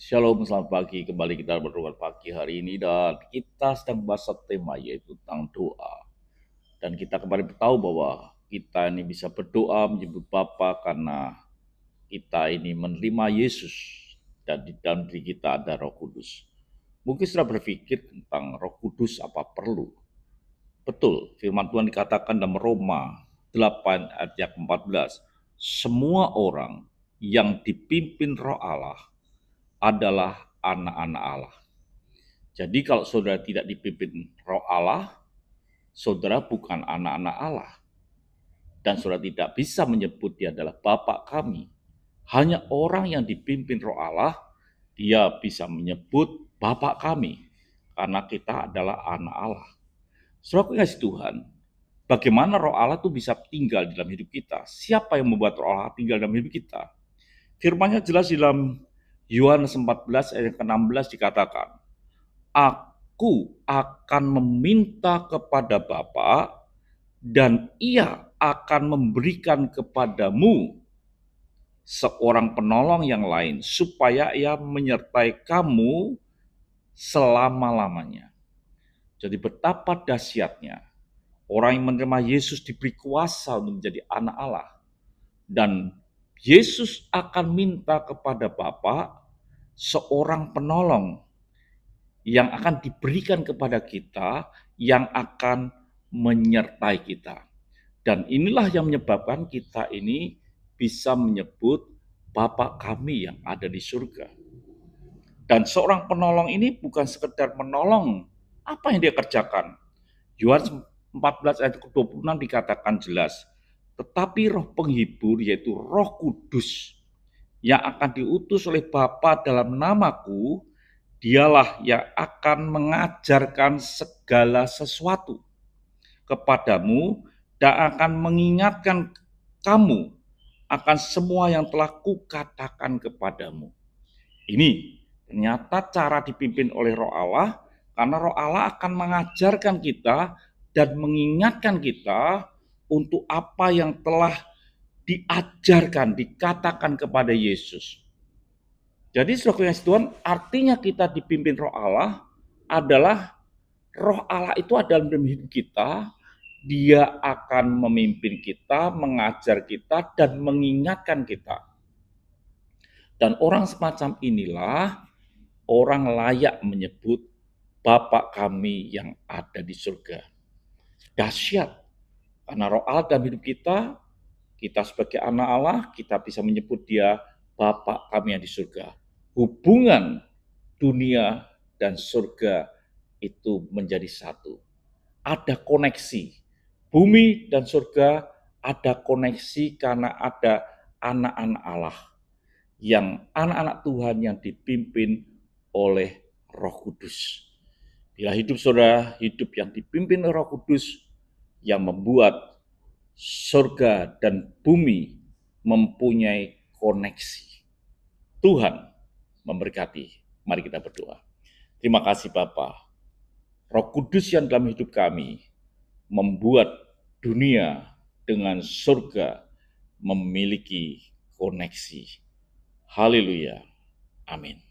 Shalom, selamat pagi. Kembali kita berdoa pagi hari ini dan kita sedang bahas satu tema yaitu tentang doa. Dan kita kembali tahu bahwa kita ini bisa berdoa menyebut Bapa karena kita ini menerima Yesus dan di dalam diri kita ada Roh Kudus. Mungkin sudah berpikir tentang Roh Kudus apa perlu? Betul, firman Tuhan dikatakan dalam Roma 8 ayat yang 14. Semua orang yang dipimpin Roh Allah adalah anak-anak Allah. Jadi kalau saudara tidak dipimpin Roh Allah, saudara bukan anak-anak Allah. Dan saudara tidak bisa menyebut dia adalah Bapa kami. Hanya orang yang dipimpin Roh Allah, dia bisa menyebut Bapa kami. Karena kita adalah anak Allah. Saudara kasih Tuhan, bagaimana Roh Allah itu bisa tinggal dalam hidup kita? Siapa yang membuat Roh Allah tinggal dalam hidup kita? Firman-Nya jelas di dalam Yohanes 14 ayat ke-16 dikatakan, Aku akan meminta kepada Bapa dan Ia akan memberikan kepadamu seorang penolong yang lain supaya Ia menyertai kamu selama-lamanya. Jadi betapa dahsyatnya orang yang menerima Yesus diberi kuasa untuk menjadi anak Allah. Dan Yesus akan minta kepada Bapa seorang penolong yang akan diberikan kepada kita, yang akan menyertai kita. Dan inilah yang menyebabkan kita ini bisa menyebut Bapa kami yang ada di surga. Dan seorang penolong ini bukan sekedar menolong, apa yang dia kerjakan? Yohanes 14 ayat ke-26 dikatakan jelas, tetapi roh penghibur yaitu Roh Kudus yang akan diutus oleh Bapa dalam namaku, dialah yang akan mengajarkan segala sesuatu kepadamu dan akan mengingatkan kamu akan semua yang telah kukatakan kepadamu. Ini ternyata cara dipimpin oleh Roh Allah, karena Roh Allah akan mengajarkan kita dan mengingatkan kita untuk apa yang telah diajarkan, dikatakan kepada Yesus. Jadi saudara Tuhan, artinya kita dipimpin Roh Allah adalah Roh Allah itu adalah dalam hidup kita, dia akan memimpin kita, mengajar kita, dan mengingatkan kita. Dan orang semacam inilah orang layak menyebut Bapa kami yang ada di surga. Dahsyat, karena Roh Allah dalam hidup kita sebagai anak Allah, kita bisa menyebut dia Bapa kami yang di surga. Hubungan dunia dan surga itu menjadi satu. Ada koneksi. Bumi dan surga ada koneksi karena ada anak-anak Allah. Yang anak-anak Tuhan yang dipimpin oleh Roh Kudus. Bila hidup saudara, hidup yang dipimpin oleh Roh Kudus yang membuat surga dan bumi mempunyai koneksi. Tuhan memberkati. Mari kita berdoa. Terima kasih Bapa. Roh Kudus yang dalam hidup kami membuat dunia dengan surga memiliki koneksi. Haleluya. Amin.